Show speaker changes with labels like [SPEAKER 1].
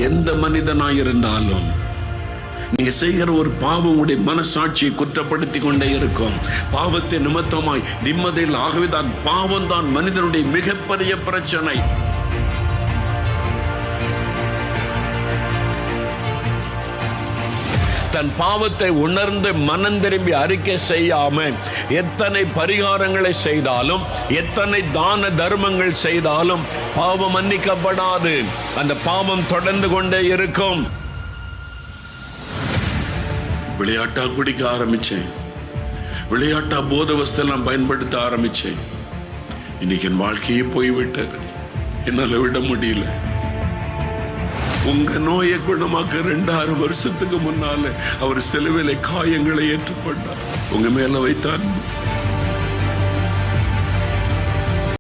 [SPEAKER 1] எந்த மனிதனாயிருந்தாலும் நீ செய்கிற ஒரு பாவம் உடைய மனசாட்சியை குற்றப்படுத்தி கொண்டே இருக்கும். பாவத்தை நிமித்தமாய் நிம்மதியில். ஆகவேதான் பாவம் தான் மனிதனுடைய மிகப்பெரிய பிரச்சனை. தன் பாவத்தை உணர்ந்து மனம் திரும்பி அறிக்கை செய்யாம எத்தனை பரிகாரங்களை செய்தாலும், எத்தனை தான தர்மங்கள் செய்தாலும் பாவம் மன்னிக்கப்படாது. அந்த பாவம் தொடர்ந்து கொண்டே இருக்கும். விளையாட்டா குடிக்க ஆரம்பிச்சேன், விளையாட்டா போத வஸ்து நான் பயன்படுத்த ஆரம்பிச்சேன். இன்னைக்கு என் வாழ்க்கையே போய்விட்டது, என்னால விட முடியல. உங்க நோயை குணமாக்க 2000 வருஷத்துக்கு முன்னால அவர் சிலுவையிலே காயங்களை ஏற்றுக்கொண்டார். உங்க மேல வைத்தான்